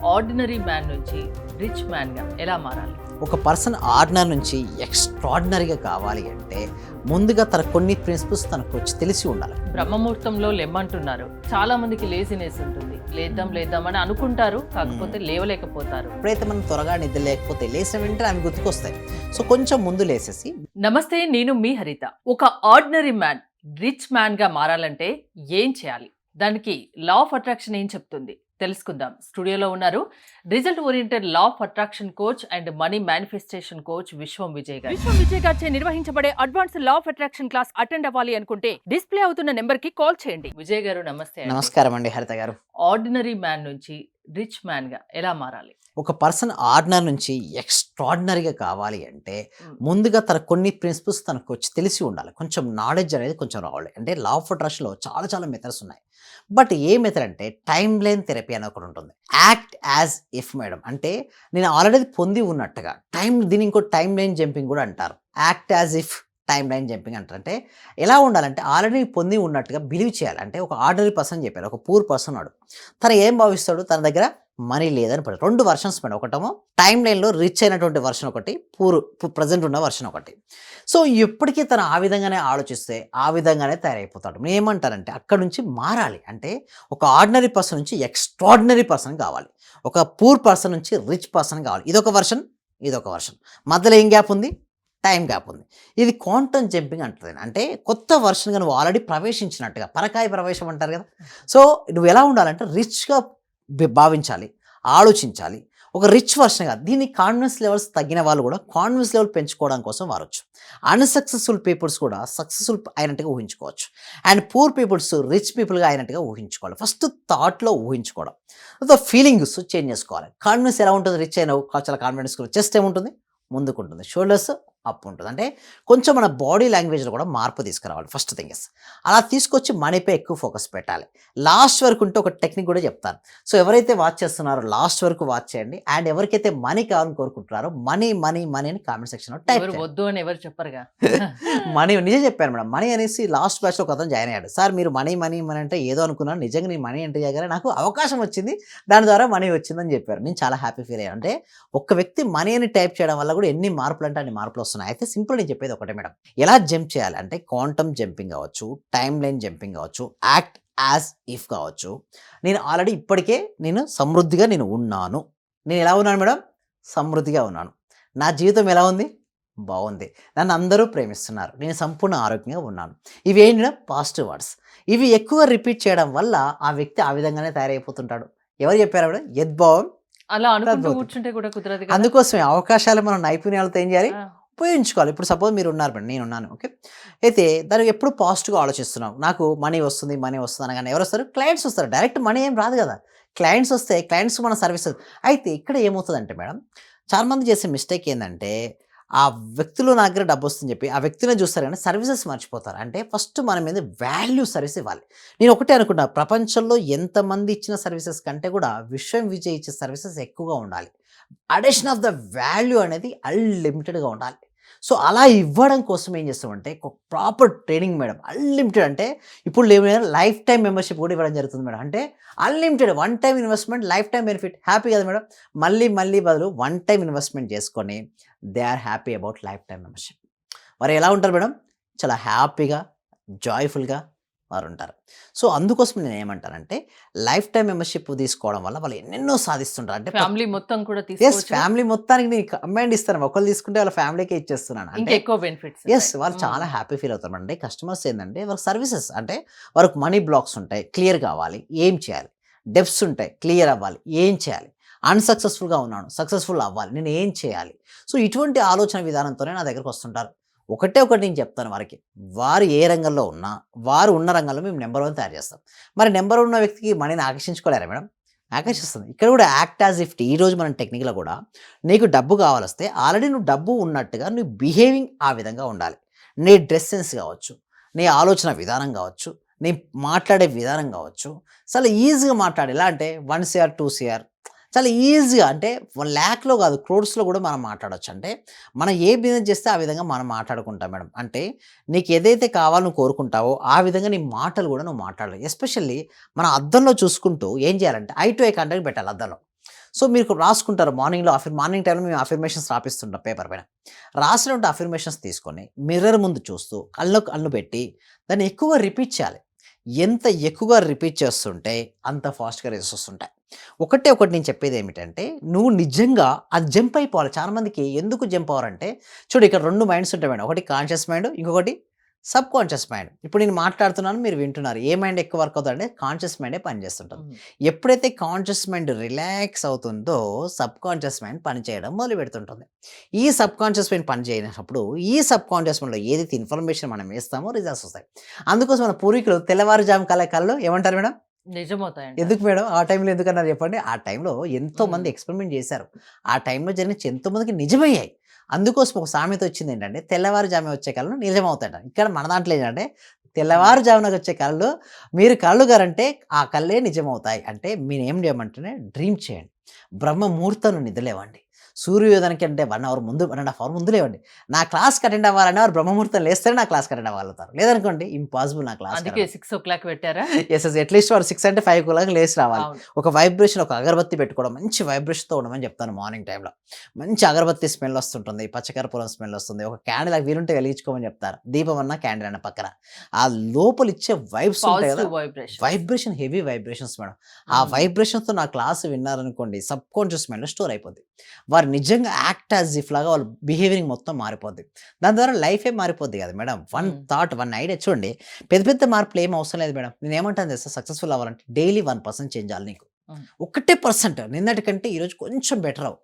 Ordinary man నుంచి rich మ్యాన్గా ఎలా మారాలి? ఒక పర్సన్ ఆర్డినరీ నుంచి ఎక్స్ట్రాడినరీగా కావాలి అంటే ముందుగా తన కొన్ని ప్రిన్సిపల్స్ తనకు వచ్చి తెలిసి ఉండాలి. బ్రహ్మముహూర్తంలో లెమ్మంటున్నారు. చాలా మందికి లేజినెస్ ఉంటుంది. లేద్దాం అని అనుకుంటారు, కాకపోతే లేవలేకపోతారు. ఎప్పుడైతే మనం త్వరగా నిద్ర లేకపోతే లేచిన వెంటనే అవి గుర్తుకొస్తాయి. సో కొంచెం ముందు లేసేసి నమస్తే, నేను మీ హరిత. ఒక ఆర్డినరీ మ్యాన్ రిచ్ మ్యాన్గా మారాలంటే ఏం చేయాలి? దానికి లా ఆఫ్ అట్రాక్షన్ ఏం చెప్తుంది తెలుసుకుందాం. స్టూడియోలో ఉన్నారు result oriented law of attraction coach and money manifestation coach విశ్వం విజయ్ గారు. విశ్వం విజయ్ గారిచే నిర్వహించబడే advance law of attraction class attend అవ్వాలి అనుకుంటే డిస్ప్లే అవుతున్న నెంబర్ కి కాల్ చేయండి. విజయ్ గారు నమస్తే. నమస్కారం అండి హరిత గారు. ఆర్డినరీ మ్యాన్ నుంచి రిచ్ మ్యాన్ గా ఎలా మారాలి? ఒక పర్సన్ ఆర్డినరీ నుంచి ఎక్స్ట్రాడినరీగా కావాలి అంటే ముందుగా తన కొన్ని ప్రిన్సిపల్స్ తనకు వచ్చి తెలిసి ఉండాలి. కొంచెం నాలెడ్జ్ అనేది కొంచెం రావాలి. అంటే లా ఆఫ్ అట్రాక్షన్లో చాలా మెథడ్స్ ఉన్నాయి. బట్ ఏ మెథడ్ అంటే టైమ్ లైన్ థెరపీ అని ఒకటి ఉంటుంది. యాక్ట్ యాజ్ ఇఫ్ మేడం, అంటే నేను ఆల్రెడీ పొంది ఉన్నట్టుగా దీని ఇంకో టైమ్ లైన్ జంపింగ్ కూడా అంటారు. Act as if time line jumping అంటారు. అంటే ఎలా ఉండాలంటే ఆల్రెడీ పొంది ఉన్నట్టుగా బిలీవ్ చేయాలి. అంటే ఒక ఆర్డినరీ పర్సన్ చెప్పారు, ఒక పూర్ పర్సన్ వాడు తను ఏం భావిస్తాడు, తన దగ్గర మనీ లేదని పడదు. రెండు వర్షన్స్ మేడం. ఒకటేమో టైమ్ లైన్లో రిచ్ అయినటువంటి వర్షన్ ఒకటి, ప్రజెంట్ ఉన్న వర్షన్ ఒకటి. సో ఎప్పటికీ తను ఆ విధంగానే ఆలోచిస్తే ఆ విధంగానే తయారైపోతాడు. నేను ఏమంటానంటే అక్కడ నుంచి మారాలి. అంటే ఒక ఆర్డినరీ పర్సన్ నుంచి ఎక్స్ట్రాడినరీ పర్సన్ కావాలి. ఒక పూర్ పర్సన్ నుంచి రిచ్ పర్సన్ కావాలి. ఇదొక వర్షన్, ఇదొక వర్షన్. మధ్యలో ఏం గ్యాప్ ఉంది? టైం గ్యాప్ ఉంది. ఇది క్వాంటమ్ జంపింగ్ అంటుంది. అంటే కొత్త వర్షన్గా నువ్వు ఆల్రెడీ ప్రవేశించినట్టుగా, పరకాయ ప్రవేశం అంటారు కదా. సో నువ్వు ఎలా ఉండాలంటే రిచ్గా భావించాలి, ఆలోచించాలి. ఒక రిచ్ వర్షన్ కాదు. దీన్ని కాన్ఫిడెన్స్ లెవెల్స్ తగ్గిన వాళ్ళు కూడా కాన్ఫిడెన్స్ లెవెల్ పెంచుకోవడం కోసం వాడచ్చు. అన్సక్సెస్ఫుల్ పీపుల్స్ కూడా సక్సెస్ఫుల్ అయినట్టుగా ఊహించుకోవచ్చు. అండ్ పూర్ పీపుల్స్ రిచ్ పీపుల్గా అయినట్టుగా ఊహించుకోవాలి. ఫస్ట్ థాట్లో ఊహించుకోవడం, ఫీలింగ్స్ చేంజ్ చేసుకోవాలి. కాన్ఫిడెన్స్ ఎలా ఉంటుంది? రిచ్ అయిన చాలా కాన్ఫిడెన్స్, చెస్ట్ ఏముంటుంది? ముందుకు ఉంటుంది, షోల్డర్స్ అప్ ఉంటుంది. అంటే కొంచెం మన బాడీ లాంగ్వేజ్లో కూడా మార్పు తీసుకురావాలి. ఫస్ట్ థింగ్ ఇస్ అలా తీసుకొచ్చి మనీపై ఎక్కువ ఫోకస్ పెట్టాలి. లాస్ట్ వరకు ఉంటే ఒక టెక్నిక్ కూడా చెప్తాను. సో ఎవరైతే వాచ్ చేస్తున్నారో లాస్ట్ వరకు వాచ్ చేయండి. అండ్ ఎవరికైతే మనీ కావాలని కోరుకుంటున్నారో మనీ మనీ మనీ అని కామెంట్ సెక్షన్లో టైప్ వద్దు అని ఎవరు చెప్పరుగా. మనీ నిజం చెప్పాను మేడం. మనీ అనేసి లాస్ట్ బ్యాచ్లో ఒక అతను జాయిన్ అయ్యాడు. సార్ మీరు మనీ మనీ మనీ అంటే ఏదో అనుకున్నాను, నిజంగా నేను మనీ అంటే చేయగానే నాకు అవకాశం వచ్చింది, దాని ద్వారా మనీ వచ్చిందని చెప్పారు. నేను చాలా హ్యాపీ ఫీల్ అయ్యాను. అంటే ఒక వ్యక్తి మనీ అని టైప్ చేయడం వల్ల కూడా ఎన్ని మార్పులు అంటే అన్ని మార్పులు వస్తున్నాయి. అయితే సింపుల్ నేను చెప్పేది ఒకటే మేడం, ఎలా జంప్ చేయాలి అంటే క్వాంటమ్ జంపింగ్ కావచ్చు, టైమ్ లైన్ జంపింగ్ కావచ్చు, యాక్ట్ యాజ్ ఇఫ్ కావచ్చు. నేను ఆల్రెడీ ఇప్పటికే సమృద్ధిగా ఉన్నాను. నేను ఎలా ఉన్నాను మేడం? సమృద్ధిగా ఉన్నాను. నా జీవితం ఎలా ఉంది? బాగుంది. నన్ను అందరూ ప్రేమిస్తున్నారు. నేను సంపూర్ణ ఆరోగ్యంగా ఉన్నాను. ఇవి ఏంటి మేడం? Positive words. ఇవి ఎక్కువ రిపీట్ చేయడం వల్ల ఆ వ్యక్తి ఆ విధంగానే తయారైపోతుంటాడు. ఎవరు చెప్పారు మేడం? యద్భావం అలా అనుకుంటూ కూర్చుంటే కూడా కుదరదు కదా. అందుకోసమే అవకాశాలు మనం నైపుణ్యాలతో ఏం చేయాలి? ఉపయోగించుకోవాలి. ఇప్పుడు సపోజ్ మీరు ఉన్నారు మేడం, నేను ఉన్నాను, ఓకే. అయితే దానికి ఎప్పుడు పాజిటివ్గా ఆలోచిస్తున్నాం. నాకు మనీ వస్తుంది అనగానే ఎవరు వస్తారు? క్లయింట్స్ వస్తారు. డైరెక్ట్ మనీ ఏం రాదు కదా. క్లయింట్స్ వస్తే క్లయింట్స్ మన సర్వీస్. అయితే ఇక్కడ ఏమవుతుందంటే మేడం, చాలామంది చేసే మిస్టేక్ ఏంటంటే ఆ వ్యక్తులు నా దగ్గర డబ్బు వస్తుందని చెప్పి ఆ వ్యక్తిని చూస్తారు కానీ సర్వీసెస్ మర్చిపోతారు. అంటే ఫస్ట్ మన మీద వాల్యూ సర్వీస్ ఇవ్వాలి. నేను ఒకటే అనుకుంటా, ప్రపంచంలో ఎంతమంది ఇచ్చిన సర్వీసెస్ కంటే కూడా విశ్వం విజయ్ ఇచ్చే సర్వీసెస్ ఎక్కువగా ఉండాలి. అడిషన్ ఆఫ్ ద వాల్యూ అనేది అన్లిమిటెడ్గా ఉండాలి. సో అలా ఇవ్వడం కోసం ఏం చేస్తామంటే ఒక ప్రాపర్ ట్రైనింగ్ మేడం. అన్లిమిటెడ్ అంటే ఇప్పుడు లైఫ్ టైం మెంబర్షిప్ కూడా ఇవ్వడం జరుగుతుంది మేడం. అంటే unlimited, one time investment, lifetime benefit. Happy కదా మేడం. మళ్ళీ బదులు వన్ టైం ఇన్వెస్ట్మెంట్ చేసుకొని they are happy about lifetime membership. వారు ఎలా ఉంటారు మేడం? చాలా హ్యాపీగా, జాయ్ఫుల్గా వారు ఉంటారు. సో అందుకోసం నేను ఏమంటానంటే లైఫ్ టైం మెంబర్షిప్ తీసుకోవడం వల్ల వాళ్ళు ఎన్నెన్నో సాధిస్తుంటారు. అంటే ఫ్యామిలీ మొత్తం కూడా ఫ్యామిలీ మొత్తానికి నేను కంబైండ్ ఇస్తాను. ఒకళ్ళు తీసుకుంటే వాళ్ళ ఫ్యామిలీకే ఇచ్చేస్తున్నాను. అంటే ఎక్కువ బెనిఫిట్స్. వాళ్ళు చాలా హ్యాపీ ఫీల్ అవుతారు. అంటే కస్టమర్స్ ఏంటంటే వాళ్ళకి సర్వీసెస్ అంటే వాళ్ళకి మనీ బ్లాక్స్ ఉంటాయి, క్లియర్ కావాలి, ఏం చేయాలి. డెప్స్ ఉంటాయి, క్లియర్ అవ్వాలి, ఏం చేయాలి. అన్సక్సెస్ఫుల్గా ఉన్నాను, సక్సెస్ఫుల్ అవ్వాలి, నేను ఏం చేయాలి. సో ఇటువంటి ఆలోచన విధానంతోనే నా దగ్గరకు వస్తుంటారు. ఒకటి నేను చెప్తాను వారికి, వారు ఏ రంగంలో ఉన్నా వారు ఉన్న రంగంలో మేము నెంబర్ 1 తయారు చేస్తాం. మరి నెంబర్ 1 ఉన్న వ్యక్తికి మనీని ఆకర్షించుకోలేరా మేడం? ఆకర్షిస్తుంది. ఇక్కడ కూడా యాక్ట్ యాజ్ ఇఫ్. ఈరోజు మన టెక్నిక్లో కూడా నీకు డబ్బు కావాలొస్తే ఆల్రెడీ నువ్వు డబ్బు ఉన్నట్టుగా నువ్వు బిహేవింగ్ ఆ విధంగా ఉండాలి. నీ డ్రెస్ సెన్స్ కావచ్చు, నీ ఆలోచన విధానం కావచ్చు, నీ మాట్లాడే విధానం కావచ్చు, చాలా ఈజీగా మాట్లాడి. ఎలా అంటే 1 CR 2 CR చాలా ఈజీగా, అంటే 1 lakhలో కాదు, క్రోడ్స్లో కూడా మనం మాట్లాడవచ్చు. అంటే మనం ఏ బిజినెస్ చేస్తే ఆ విధంగా మనం మాట్లాడుకుంటాం మేడం. అంటే నీకు ఏదైతే కావాలో నువ్వు కోరుకుంటావో ఆ విధంగా నీ మాటలు కూడా నువ్వు మాట్లాడాలి. ఎస్పెషల్లీ మన అద్దంలో చూసుకుంటూ ఏం చేయాలంటే ఐ టు ఐ కాంటాక్ట్ పెట్టాలి అద్దంలో. సో మీరు రాసుకుంటారు మార్నింగ్లో మార్నింగ్ టైంలో మేము అఫర్మేషన్స్ రాపిస్తుంటాం పేపర్ పైన. రాసినటువంటి అఫర్మేషన్స్ తీసుకొని మిర్రర్ ముందు చూస్తూ కళ్ళు పెట్టి దాన్ని ఎక్కువగా రిపీట్ చేయాలి. ఎంత ఎక్కువగా రిపీట్ చేస్తుంటే అంత ఫాస్ట్‌గా రిజల్ట్స్ వస్తుంటాయి. ఒకటే ఒకటి నేను చెప్పేది ఏమిటంటే, నువ్వు నిజంగా అది జంప్ అయిపోవాలి. చాలామందికి ఎందుకు జంప్ అవ్వరంటే, చూడు ఇక్కడ 2 మైండ్స్ ఉంటాయి మేడం. ఒకటి కాన్షియస్ మైండ్, ఇంకొకటి సబ్‌కాన్షియస్ మైండ్. ఇప్పుడు నేను మాట్లాడుతున్నాను, మీరు వింటున్నారు. ఏ మైండ్ ఎక్కువ వర్క్ అవుతుందంటే కాన్షియస్ మైండే పనిచేస్తుంటుంది. హ్మ్. ఎప్పుడైతే కాన్షియస్ మైండ్ రిలాక్స్ అవుతుందో సబ్‌కాన్షియస్ మైండ్ పనిచేయడం మొదలుపెడుతుంటుంది. ఈ సబ్‌కాన్షియస్ మైండ్ పని చేయనప్పుడు ఈ సబ్‌కాన్షియస్ మైండ్‌లో ఏదైతే ఇన్ఫర్మేషన్ మనం వేస్తామో రిజల్ట్స్ వస్తాయి. అందుకోసం మన పూర్వీకులు తెల్లవారుజాము కళలో ఏమంటారు మేడం? నిజమవుతాయంటారు. ఎందుకు మేడం? ఆ టైంలో ఎందుకన్నారు చెప్పండి? ఆ టైంలో ఎంతోమంది హ్మ్. ఎక్స్‌పెరిమెంట్ చేశారు. ఆ టైంలో జరిగిన ఎంతోమందికి నిజమయ్యాయి. అందుకోసం ఒక సామెత వచ్చిందేంటంటే, తెల్లవారుజామున వచ్చే కలలు నిజమవుతాయట. ఇక్కడ మన దాంట్లో ఏంటంటే, హ్మ్. తెల్లవారుజామున వచ్చే కలలు మీరు కలలు గనంటే ఆ కళ్ళే నిజమవుతాయి. అంటే మీరేం చేయమంటేనే డ్రీమ్ చేయండి. బ్రహ్మ ముహూర్తంలో నిద్రలేవండి. సూర్యోదయానికి అంటే 1 అవర్ ముందు, 1 ½ అవర్ ముందు లేవండి. నా క్లాస్‌కి అటెండ్ అవ్వాలన్నా వారు బ్రహ్మముహూర్తం లేస్తేనే నా క్లాస్‌కి అటెండ్ అవ్వగలుగుతారు. లేదనుకోండి ఇంపాసిబుల్ నా క్లాస్‌కి అందుకే అటెండ్ 6:00 పెట్టారా? యెస్. యెస్. అట్‌లీస్ట్ వాడు 6 అంటే 5 లేసి రావాలి. అవును. ఒక వైబ్రేషన్ ఒక అగరబత్తి పెట్టుకోవడం. మంచి వైబ్రేషన్‌తో ఉండమని చెప్తాను మార్నింగ్ టైమ్‌లో. మంచి అగరబత్తి స్మెల్ వస్తుంటుంది. పచ్చకర్పూరం స్మెల్ వస్తుంది. ఒక క్యాండిల్ వీలుంటే వెలిగించుకోమని చెప్తారు. దీపం అన్నా, క్యాండిల్ అన్నా పక్కన. ఆ లోపల ఇచ్చే వైబ్స్ ఉంటాయి కదా! Positive vibrations. Vibration heavy vibrations madam. ఆ హ్మ్. వైబ్రేషన్స్‌తో నా క్లాస్ విన్నారనుకోండి సబ్‌కాన్షియస్ మైండ్‌లో స్టోర్ అయిపోద్ది. వారు నిజంగా యాక్ట్ యాస్ ఇఫ్ లాగా వాళ్ళ బిహేవియరింగ్ మొత్తం మారిపోద్ది. దాని ద్వారా లైఫే మారిపోద్ది కదా మేడం. వన్ హ్మ్. థాట్, వన్ ఐడియా చూడండి. పెద్ద పెద్ద మార్పులు ఏమి అవసరం లేదు మేడం. నేనేమంటాను తెలుసా సక్సెస్‌ఫుల్ అవ్వాలంటే డైలీ 1% చేంజ్ అవ్వాలి నీకు. హ్మ్. ఒక్కటే పర్సెంట్ నిన్నటి కంటే ఈరోజు కొంచెం బెటర్ అవ్వు.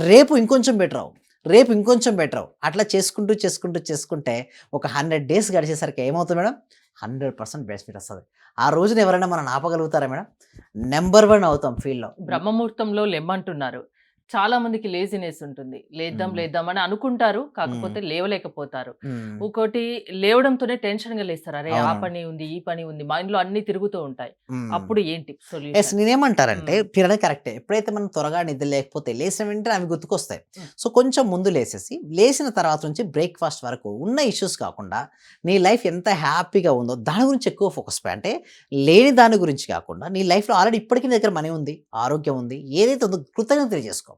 రేపు ఇంకొంచెం బెటర్ అవ్వు. రేపు ఇంకొంచెం బెటర్ అవ్వు. అట్లా చేసుకుంటే ఒక 100 డేస్ గడిచేసరికి ఏమవుతుంది మేడం? 100% బెనిఫిట్ వస్తది. ఆ రోజున ఎవరైనా మనల్ని ఆపగలుగుతారా మేడం? నంబర్ 1 అవుతాం ఫీల్డ్‌లో. బ్రహ్మముహూర్తంలో లెమ్మంటున్నారు. చాలా మందికి లేజినెస్ ఉంటుంది. లేద్దాం, హ్మ్. లేద్దాం అని అనుకుంటారు. హ్మ్. కాకపోతే లేవలేకపోతారు. హ్మ్. ఇంకోటి లేవడంతోనే టెన్షన్‌గా లేస్తారు. అరే! ఆ అవునవును. పని ఉంది, ఈ పని ఉంది. మైండ్‌లో అన్నీ తిరుగుతూ ఉంటాయి. హ్మ్. అప్పుడు ఏంటి యెస్. సొల్యూషన్? నేనేమంటారంటే హ్మ్. మీరన్నది కరెక్టే. ఎప్పుడైతే మనం త్వరగా నిద్ర లేకపోతే లేసిన వెంటనే అవి గుర్తుకొస్తాయి. హ్మ్. సో, కొంచెం ముందు లేసేసి, లేసిన తర్వాత నుంచి బ్రేక్‌ఫాస్ట్ వరకు ఉన్న ఇష్యూస్ కాకుండా, నీ లైఫ్ ఎంత హ్యాపీగా ఉందో దాని గురించి ఎక్కువ ఫోకస్ అంటే లేని దాని గురించి కాకుండా, నీ లైఫ్‌లో ఆల్రెడీ ఇప్పటికి నీ దగ్గర మనీ ఉంది, ఆరోగ్యం ఉంది. ఏదైతే ఉందో కృతజ్ఞతలు తెలియజేసుకో.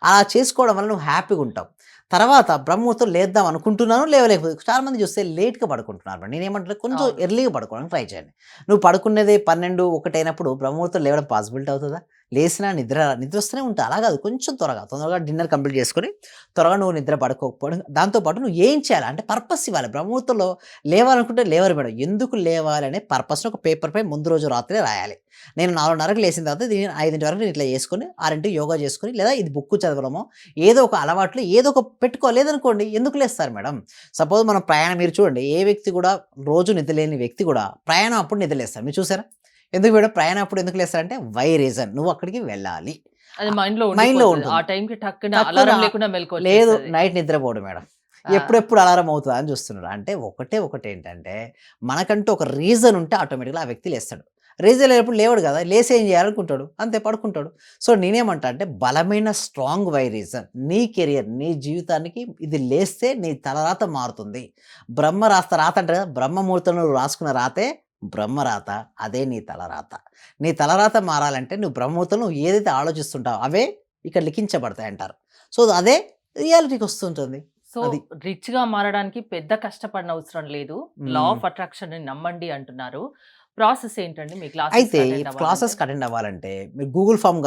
అలా చేసుకోవడం వల్ల నువ్వు హ్యాపీగా ఉంటావు. తర్వాత బ్రహ్మముహూర్తం లేద్దాం అనుకుంటున్నాను, లేవలేకపోతే చాలామంది చూస్తే లేట్‌గా పడుకుంటున్నారు. నేనేమంటున్నా కొంచెం అవును. ఎర్లీగా పడుకోవడానికి ట్రై చేయండి. నువ్వు పడుకునేదే 12, 1 అయినప్పుడు బ్రహ్మముహూర్తం లేవడం పాసిబిలిటీ అవుతదా? లేసినా నిద్రొస్తూనే ఉంటది. అలా కాదు కొంచెం తొందరగా డిన్నర్ కంప్లీట్ చేసుకొని, త్వరగా నువ్వు నిద్ర పడుకోకపోవడం దాంతో పాటు నువ్వు ఏం చేయాలి అంటే పర్పస్ ఇవ్వాలి. బ్రహ్మముహూర్తంలో లేవాలనుకుంటే లేవరు మేడం. ఎందుకు లేవాలి అనే పర్పస్‌ని ఒక పేపర్‌పై ముందు రోజు రాత్రే రాయాలి. నేను 4:30కి లేసిన తర్వాత దీన్ని 5 వరకు నేను ఇట్లా చేసుకొని, 6కి యోగా చేసుకొని, లేదా ఇది బుక్ చదవడమో, ఏదో ఒక అలవాట్లు ఏదో ఒక పెట్టుకో. లేదనుకోండి ఎందుకు లేస్తారు మేడం? సపోజ్ మనం ప్రయాణం మీరు చూడండి ఏ వ్యక్తి కూడా రోజు నిద్రలేని వ్యక్తి కూడా ప్రయాణం అప్పుడు నిద్రలేస్తారు. మీరు చూసారా? ఎందుకు మేడం ప్రయాణం అప్పుడు ఎందుకు లేస్తారంటే వై రీజన్ నువ్వు అక్కడికి వెళ్ళాలి. అది ఆహ్, మైండ్‌లో మైండ్‌లో ఉండిపోతది. ఆ ఉంటుంది. టైంకి టక్కున టక్కున అలారం లేకుండా లేదు మెలుకువొచ్చేస్తది. నైట్ నిద్రపోడు మేడం. ఆ! ఎప్పుడెప్పుడు అలారం అవుతదా అని చూస్తున్నాడు. అంటే ఒకటేంటంటే మనకంటూ ఒక రీజన్ ఉంటే ఆటోమేటిక్‌గా ఆ వ్యక్తి లేస్తాడు. రీజన్ లేనప్పుడు లేవడు కదా! లేసి ఏం చేయాలనుకుంటాడు. అంతే పడుకుంటాడు. సో నేనేమంటా అంటే బలమైన స్ట్రాంగ్ వై రీజన్ నీ కెరియర్, నీ జీవితానికి ఇది లేస్తే నీ తలరాత మారుతుంది. బ్రహ్మ రాస్త రాత అంటారు కదా! బ్రహ్మ ముహూర్తంలో నువ్వు రాసుకున్న రాతే బ్రహ్మరాత. అదే నీ తలరాత. నీ తలరాత మారాలంటే నువ్వు బ్రహ్మముహూర్తంలో నువ్వు ఏదైతే ఆలోచిస్తుంటావో అవే ఇక్కడ లిఖించబడతాయంటారు. సో అదే రియాలిటీకొస్తుంటుంది. సో, అది. రిచ్‌గా మారడానికి పెద్ద కష్టపడనవసరం లేదు. లా హ్మ్. ఆఫ్ అట్రాక్షన్‌ని నమ్మండి అంటున్నారు. ప్రాసెస్ ఏంటండి? మీ అయితే క్లాసెస్‌కి అటెండ్ అవ్వాలంటే? క్లాసెస్‌కి అటెండ్ అవ్వాలంటే మీరు గూగుల్ ఫార్మ్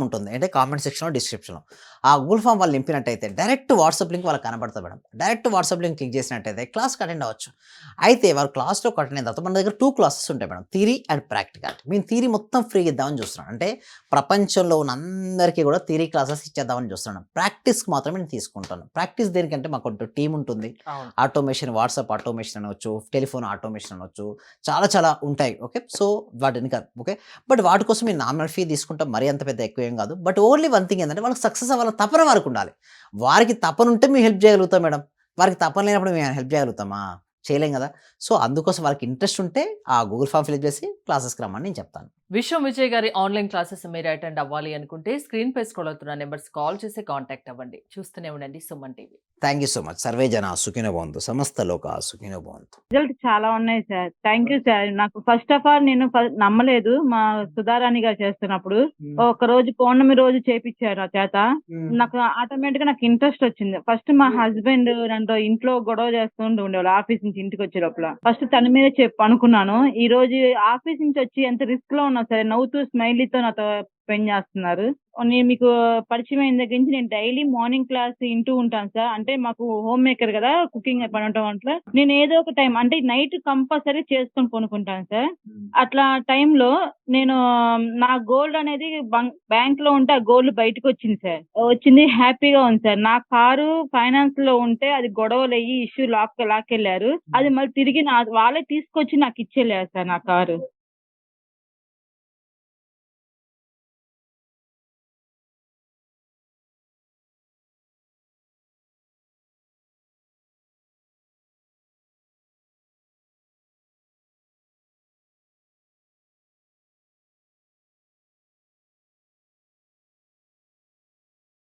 ఉంటుంది. అంటే కామెంట్ సెక్షన్‌లో, డిస్క్రిప్షన్‌లో. ఆ గూగుల్ ఫార్మ్ వాళ్ళు నింపినట్టయితే డైరెక్ట్ వాట్సాప్ లింక్ వాళ్ళకి కనబడతది madam. Direct WhatsApp link click చేసినట్టయితే క్లాస్‌కి అటెండ్ అవ్వచ్చు. అయితే వారు క్లాస్‌లోకి అటెండ్ అయిన తర్వాత మన దగ్గర 2 క్లాసెస్ ఉంటాయి మేడం. Theory and practicality. మేము థియరీ మొత్తం ఫ్రీగా ఇద్దామని చూస్తున్నాం. అంటే ప్రపంచంలో ఉన్న అందరికీ కూడా థియరీ క్లాసెస్ ఇచ్చేద్దామని చూస్తున్నాం. ప్రాక్టీస్‌కి మాత్రమే నేను తీసుకుంటాను. ప్రాక్టీస్ దేనికంటే మాకు టీమ్ ఉంటుంది. అవును. ఆటోమేషన్, వాట్సాప్ ఆటోమేషన్ అనొచ్చు, టెలిఫోన్ ఆటోమేషన్ అనొచ్చు. చాలా ఉంటాయి. ఓకే. సో, వాటిని కాదు. ఓకే. బట్ వాటి కోసం మేము నామినల్ ఫీ తీసుకుంటాం. మరీ అంత పెద్ద ఎక్కువేం కాదు. బట్ ఓన్లీ వన్ థింగ్ ఏందంటే వాళ్ళకి సక్సెస్ అవ్వాలని తపన వారికుండాలి. వారికి తపనుంటే మేము హెల్ప్ చేయగలుగుతాం మేడం. వారికి తపన లేనప్పుడు మేము హెల్ప్ చేయగలుగుతామా? చేయలేం గదా! సో, అందుకోసం వాళ్ళకి ఇంట్రెస్ట్ ఉంటే ఆ గూగుల్ ఫార్మ్ ఫిలప్ చేసి క్లాసెస్‌కి రమ్మని నేను చెప్తాను. విశ్వం విజయ్ గారి ఆన్లైన్ క్లాసెస్ మీరు అటెండ్ అవ్వాలి అనుకుంటే స్క్రీన్ పై స్క్రోల్ అవుతున్న నెంబర్స్ కాల్ చేసి కాంటాక్ట్ అవ్వండి. చూస్తూనే ఉండండి Suman TV. Thank you so much. Survey జన సుఖినో భవంతు. సమస్త లోక సుఖినో భవంతు. రిజల్ట్ చాలా ఉన్నాయి సార్. Thank you sir. నాకు ఫస్ట్ ఆఫ్ ఆల్ నేను నమ్మలేదు మా సుధారాణి గారు చేస్తున్నప్పుడు. ఒక రోజు పౌర్ణమి రోజు చేపించారు నా చేత. నాకు ఆటోమేటిక్ గా నాకు ఇంట్రెస్ట్ వచ్చింది. ఫస్ట్ మా హస్బెండ్ నన్ను ఇంట్లో గొడవ చేస్తూ ఉండేవాళ్ళు ఆఫీస్ నుంచి ఇంటికి వచ్చే లోపల. ఫస్ట్ తన మీద అనుకున్నాను. ఈ రోజు ఆఫీస్ నుంచి వచ్చి ఎంత రిస్క్ లో ఉన్నా సరే నవ్వుతూ స్మైలీతో నాతో స్పెండ్ చేస్తున్నారు. నేను మీకు పరిచయం అయిన దగ్గర నుంచి నేను డైలీ మార్నింగ్ క్లాస్ వింటూ ఉంటాను సార్. అంటే మాకు హోమ్ మేకర్ కదా, కుకింగ్ పని ఉండటం వల్ల నేను ఏదో ఒక టైం అంటే నైట్ కంపల్సరీ చేసుకొని కొనుక్కుంటాను సార్. అట్లా టైంలో నేను నా గోల్డ్ అనేది బ్యాంక్ లో ఉంటే ఆ గోల్డ్ బయటకు వచ్చింది సార్. వచ్చింది, హ్యాపీగా ఉంది సార్. నా కారు ఫైనాన్స్ లో ఉంటే అది గొడవలు అయ్యి ఇష్యూ లాక్కెళ్లారు. అది మళ్ళీ తిరిగి వాళ్ళే తీసుకొచ్చి నాకు ఇచ్చేళ్ళారు సార్ నా కారు.